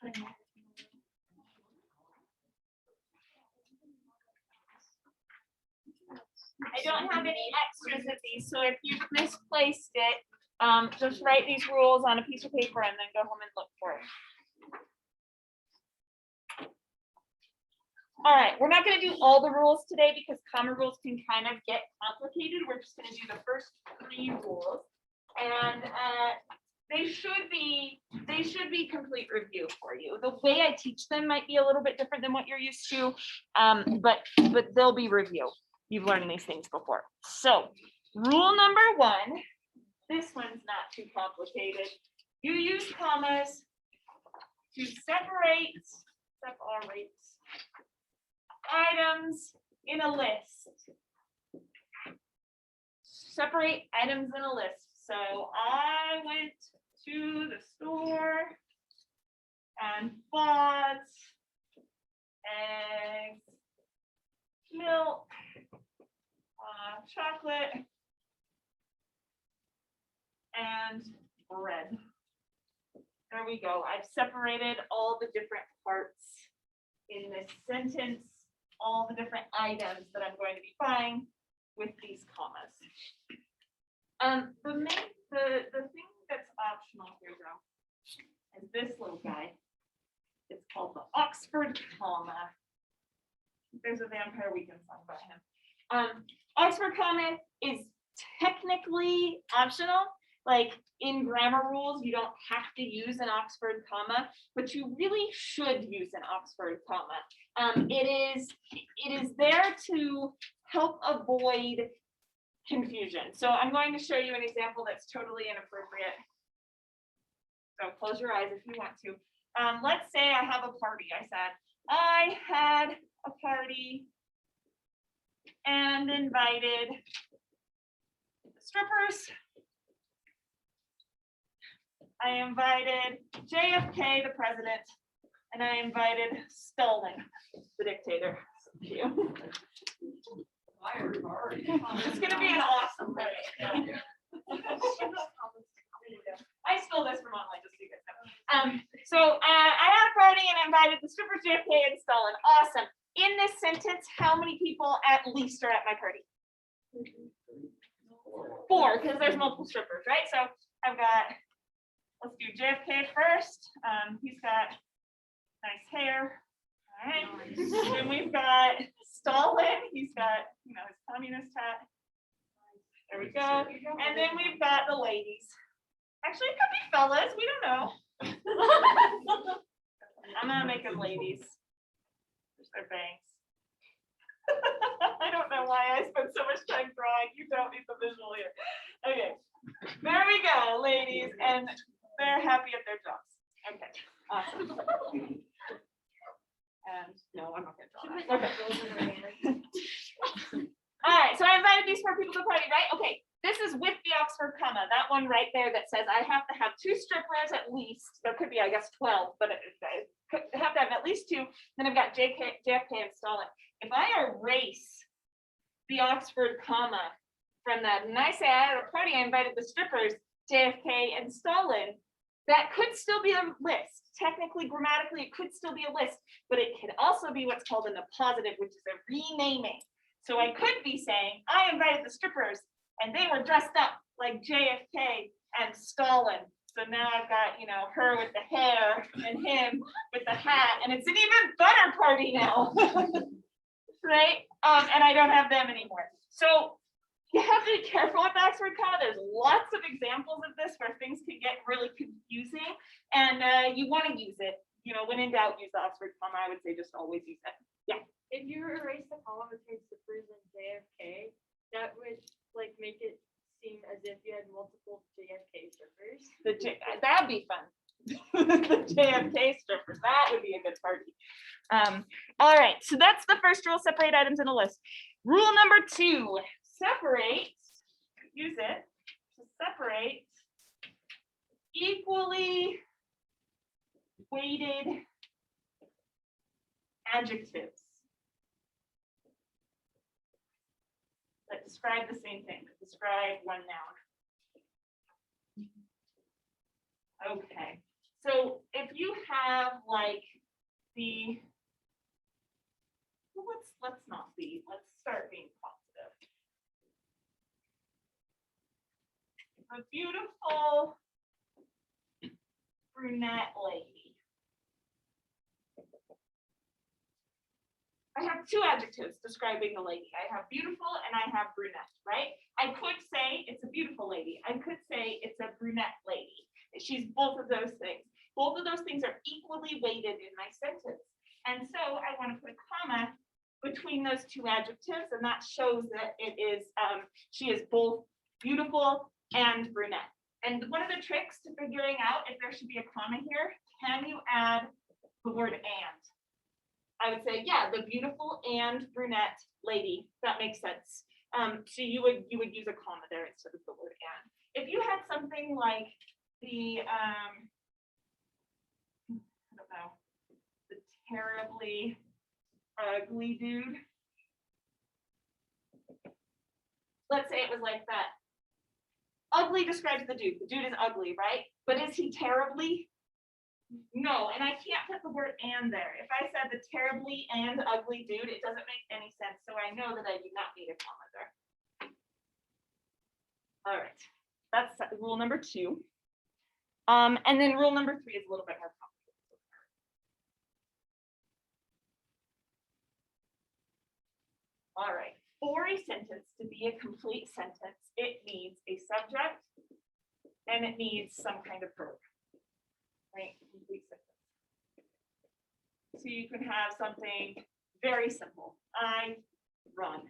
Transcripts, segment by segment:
I don't have any extras of these, so if you've misplaced it, just write these rules on a piece of paper and then go home and look for it. All right, we're not going to do all the rules today because common rules can kind of get complicated. We're just going to do the first 3 rules, and they should be complete review for you. The way I teach them might be a little bit different than what you're used to, but they'll be review. You've learned these things before. So rule number 1, this one's not too complicated. You use commas to separate items in a list. Separate items in a list. So I went to the store and bought eggs, milk, chocolate, and bread. There we go. I've separated all the different parts in this sentence, all the different items that I'm going to be buying with these commas. The thing that's optional here, though, is this little guy. It's called the Oxford comma. There's a Vampire Weekend song by him. Oxford comma is technically optional. Like in grammar rules, you don't have to use an Oxford comma, but you really should use an Oxford comma. It is there to help avoid confusion. So I'm going to show you an example that's totally inappropriate. So close your eyes if you want to. Let's say I have a party. I said, I had a party and invited strippers. I invited JFK, the president, and I invited Stalin, the dictator. It's going to be an awesome party. I stole this from online just so you guys know. So I had a party and I invited the strippers, JFK, and Stalin. Awesome. In this sentence, how many people at least are at my party? 4, because there's multiple strippers, right? So I've got, let's do JFK first. He's got nice hair. All right. Then we've got Stalin. He's got, his communist hat. There we go. And then we've got the ladies. Actually, it could be fellas. We don't know. I'm gonna make them ladies. There's their bangs. I don't know why I spent so much time drawing. You don't need the visual here. Okay. There we go, ladies, and they're happy at their jobs. Okay. Awesome. And no, I'm not gonna draw that. Okay. All right, so I invited these 4 people to the party, right? Okay, this is with the Oxford comma, that one right there that says I have to have 2 strippers at least. There could be, I guess, 12, but I have to have at least 2. Then I've got JFK and Stalin. If I erase the Oxford comma from that, and I say I had a party, I invited the strippers, JFK and Stalin, that could still be a list. Technically, grammatically, it could still be a list, but it could also be what's called an appositive, which is a renaming. So I could be saying, I invited the strippers and they were dressed up like JFK and Stalin. So now I've got, her with the hair and him with the hat, and it's an even better party now. Right? And I don't have them anymore. So you have to be careful with the Oxford comma. There's lots of examples of this where things can get really confusing, and you want to use it. When in doubt, use the Oxford comma. I would say just always use it. Yeah. If you erase the comma between strippers and JFK, that would make it seem as if you had multiple JFK strippers. That'd be fun. The JFK strippers. That would be a good party. All right. So that's the first rule: separate items in a list. Rule number 2: separate. Use it to separate equally weighted adjectives that describe the same thing, that describe one noun. Okay, So if you have like the, well, let's not be, let's start being positive. A beautiful brunette lady. I have two adjectives describing the lady. I have beautiful and I have brunette, right? I could say it's a beautiful lady. I could say it's a brunette lady. She's both of those things. Both of those things are equally weighted in my sentence. And so I want to put a comma between those two adjectives, and that shows that it is she is both beautiful and brunette. And one of the tricks to figuring out if there should be a comma here, can you add the word and? I would say, yeah, the beautiful and brunette lady. That makes sense. So you would use a comma there instead of the word and. If you had something like the I don't know, the terribly ugly dude. Let's say it was like that. Ugly describes the dude. The dude is ugly, right? But is he terribly? No, and I can't put the word and there. If I said the terribly and ugly dude, it doesn't make any sense. So I know that I do not need a comma there. All right, that's rule number 2. And then rule number 3 is a little bit more complicated. All right, for a sentence to be a complete sentence, it needs a subject and it needs some kind of verb. Right, complete sentence. So you can have something very simple. I run.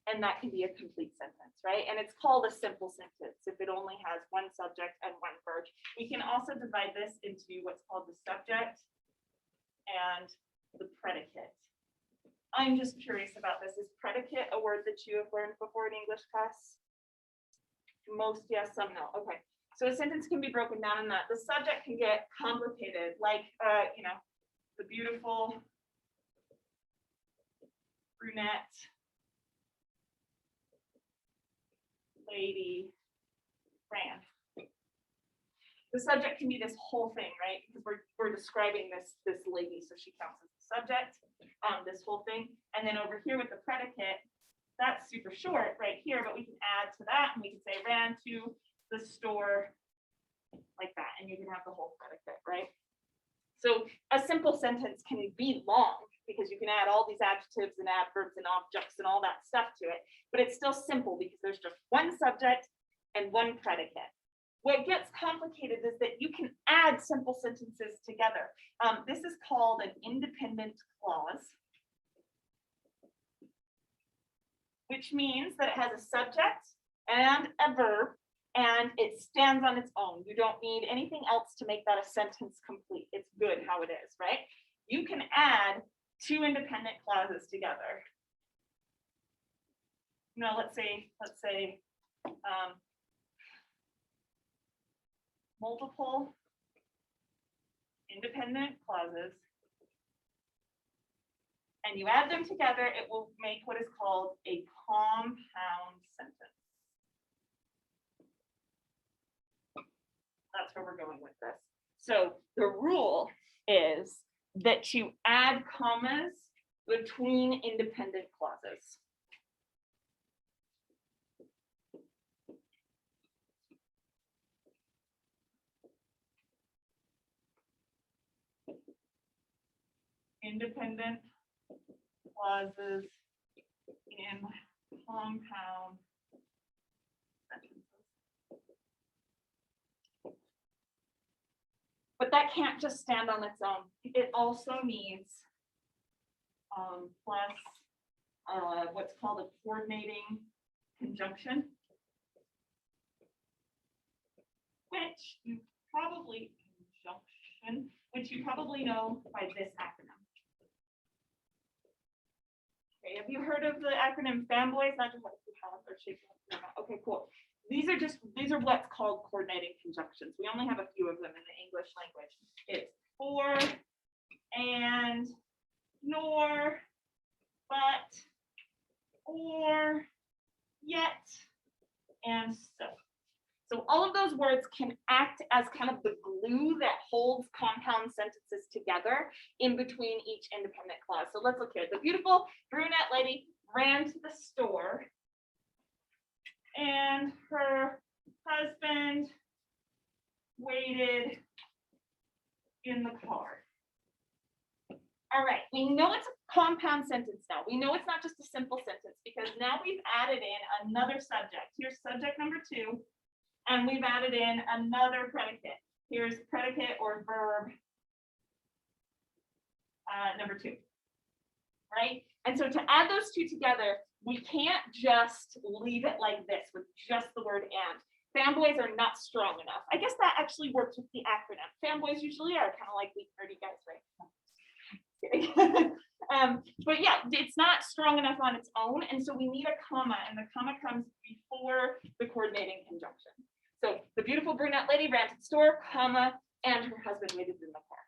And that can be a complete sentence, right? And it's called a simple sentence if it only has one subject and one verb. We can also divide this into what's called the subject and the predicate. I'm just curious about this. Is predicate a word that you have learned before in English class? Most yes, some no. Okay. So a sentence can be broken down in that. The subject can get complicated, like, you know, the beautiful brunette lady ran. The subject can be this whole thing, right? Because we're describing this lady, so she counts as the subject, this whole thing. And then over here with the predicate, that's super short right here, but we can add to that and we can say ran to the store, like that, and you can have the whole predicate, right? So a simple sentence can be long because you can add all these adjectives and adverbs and objects and all that stuff to it, but it's still simple because there's just one subject and one predicate. What gets complicated is that you can add simple sentences together. This is called an independent clause, which means that it has a subject and a verb, and it stands on its own. You don't need anything else to make that a sentence complete. It's good how it is, right? You can add 2 independent clauses together. Now let's say multiple independent clauses, and you add them together, it will make what is called a compound sentence. That's where we're going with this. So the rule is that you add commas between independent clauses. Independent clauses in compound sentences. But that can't just stand on its own. It also needs plus what's called a coordinating conjunction, which you probably know by this acronym. Okay, have you heard of the acronym FAMBOYS? Not just like you have or shape. Okay, cool. These are what's called coordinating conjunctions. We only have a few of them in the English language. It's for, and, nor, but, or, yet, and so. So all of those words can act as kind of the glue that holds compound sentences together in between each independent clause. So let's look here. The beautiful brunette lady ran to the store and her husband waited in the car. All right, we know it's a compound sentence now. We know it's not just a simple sentence because now we've added in another subject. Here's subject number 2, and we've added in another predicate. Here's predicate or verb number 2, right? And so to add those two together, we can't just leave it like this with just the word and. Fanboys are not strong enough. I guess that actually works with the acronym. Fanboys usually are kind of like weak, nerdy guys, right? But yeah, it's not strong enough on its own, and so we need a comma, and the comma comes before the coordinating conjunction. So the beautiful brunette lady ran to the store, comma, and her husband waited in the car.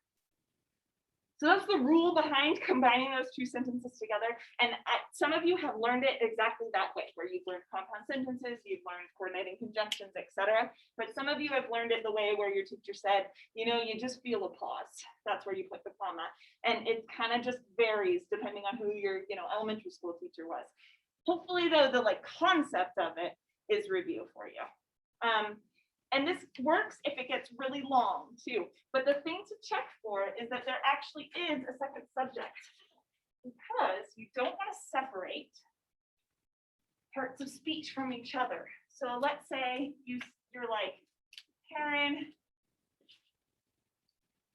So that's the rule behind combining those two sentences together. And some of you have learned it exactly that way, where you've learned compound sentences, you've learned coordinating conjunctions, etc. But some of you have learned it the way where your teacher said, you know, you just feel a pause. That's where you put the comma. And it kind of just varies depending on who your, elementary school teacher was. Hopefully, though, the concept of it is review for you. And this works if it gets really long too. But the thing to check for is that there actually is a second subject, because you don't want to separate parts of speech from each other. So let's say you're like, Karen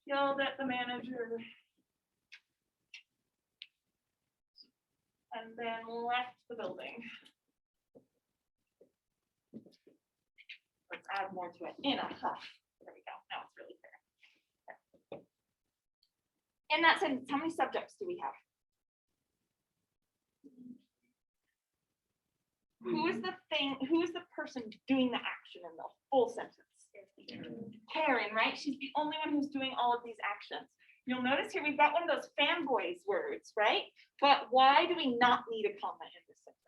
yelled at the manager and then left the building. Let's add more to it in a huff. There we go. Now it's really clear. In that sentence, how many subjects do we have? Who is the person doing the action in the full sentence? Karen, right? She's the only one who's doing all of these actions. You'll notice here we've got one of those fanboys words, right? But why do we not need a comma in this sentence?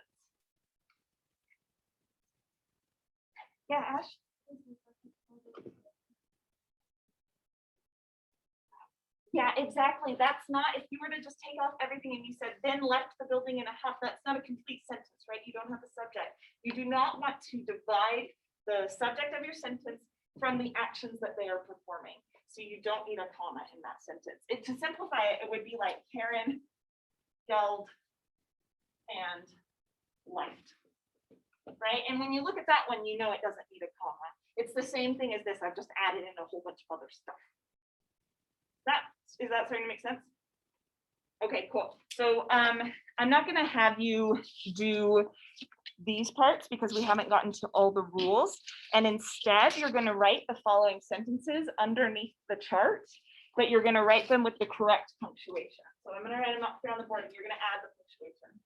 Yeah, Ash? Yeah, exactly. That's not, if you were to just take off everything and you said, then left the building in a huff, that's not a complete sentence, right? You don't have a subject. You do not want to divide the subject of your sentence from the actions that they are performing. So you don't need a comma in that sentence. To simplify it, it would be like Karen yelled and left. Right? And when you look at that one, you know it doesn't need a comma. It's the same thing as this. I've just added in a whole bunch of other stuff. Is that starting to make sense? Okay, cool. So I'm not going to have you do these parts because we haven't gotten to all the rules. And instead, you're going to write the following sentences underneath the chart, but you're going to write them with the correct punctuation. So I'm going to write them up here on the board and you're going to add the punctuation.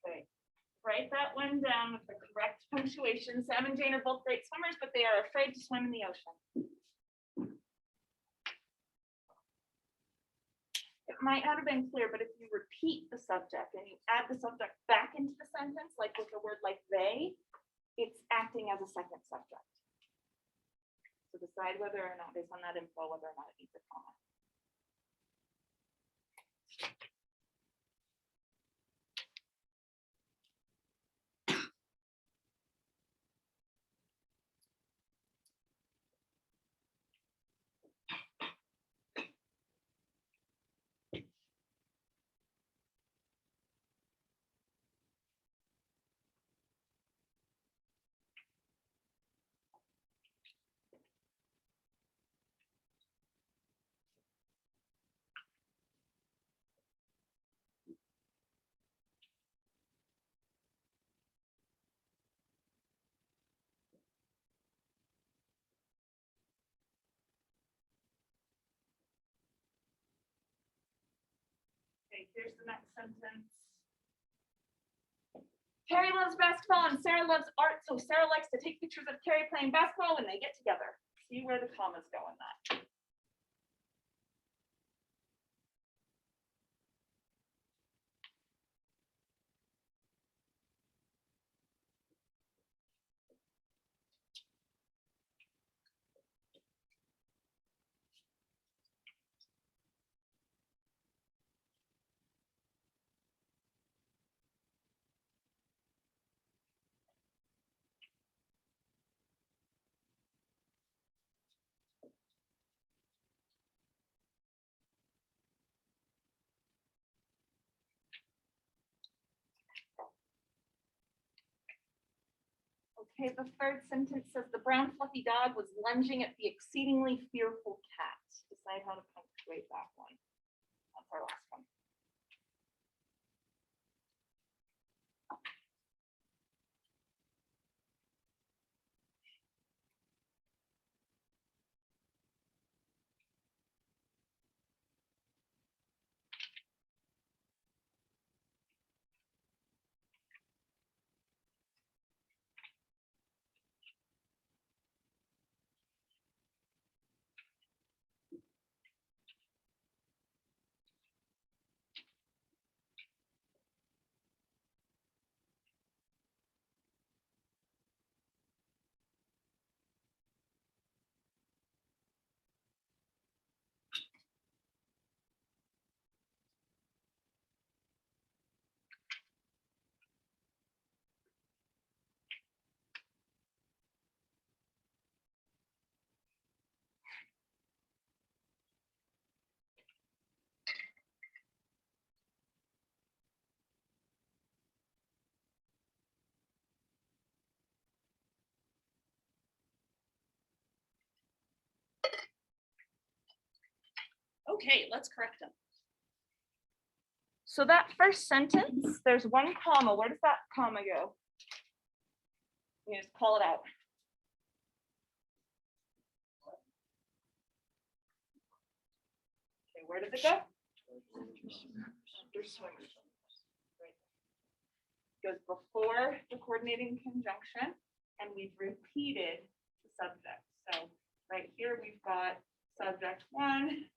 Okay. Write that one down with the correct punctuation. Sam and Jane are both great swimmers, but they are afraid to swim in the ocean. It might not have been clear, but if you repeat the subject and you add the subject back into the sentence, like with a word like they, it's acting as a second subject. So decide whether or not, based on that info, whether or not it needs a comma. here's the next sentence. Carrie loves basketball and Sarah loves art, so Sarah likes to take pictures of Carrie playing basketball when they get together. See where the commas go in that. Okay, the third sentence says the brown fluffy dog was lunging at the exceedingly fearful cat. Decide how to punctuate that one. That's our last one. Okay, let's correct them. So that first sentence, there's one comma. Where does that comma go? You just call it out. Okay, where does it go? After swimmers. Right. Goes before the coordinating conjunction, and we've repeated the subject. So right here we've got subject one.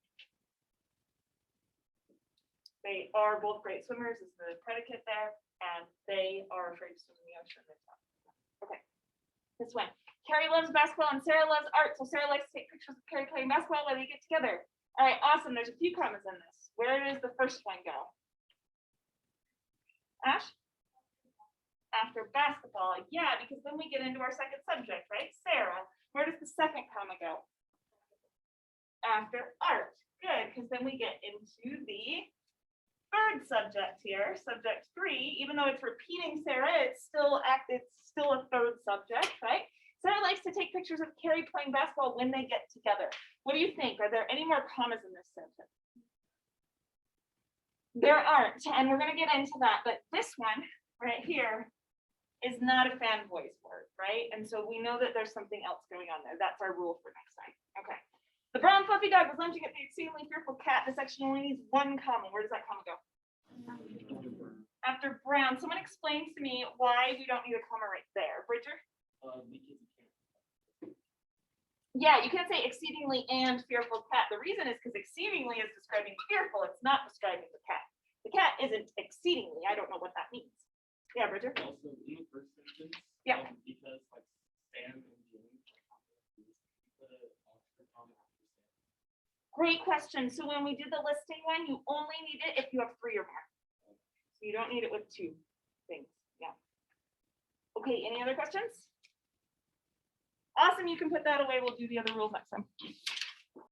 They are both great swimmers is the predicate there, and they are afraid to swim in the ocean. Okay, this one. Carrie loves basketball and Sarah loves art, so Sarah likes to take pictures of Carrie playing basketball when they get together. All right, awesome. There's a few commas in this. Where does the first one go? Ash? After basketball, yeah, because then we get into our second subject, right? Sarah. Where does the second comma go? After art. Good, because then we get into the third subject here, subject three. Even though it's repeating Sarah, it's still a third subject, right? Sarah likes to take pictures of Carrie playing basketball when they get together. What do you think? Are there any more commas in this sentence? There aren't, and we're going to get into that, but this one right here is not a fan voice word, right? And so we know that there's something else going on there. That's our rule for next time. Okay. The brown fluffy dog was lunging at the exceedingly fearful cat. This section only needs one comma. Where does that comma go? After brown. Someone explain to me why we don't need a comma right there. Bridger? Yeah, you can say exceedingly and fearful cat. The reason is because exceedingly is describing fearful. It's not describing the cat. The cat isn't exceedingly. I don't know what that means. Yeah, Bridger? Also, in the first sentence, yeah. Because like Sam and James, the Oxford comma after Sam. Great question. So when we did the listing one, you only need it if you have 3 or more. So you don't need it with 2 things. Yeah. Okay, any other questions? Awesome, you can put that away. We'll do the other rules next time.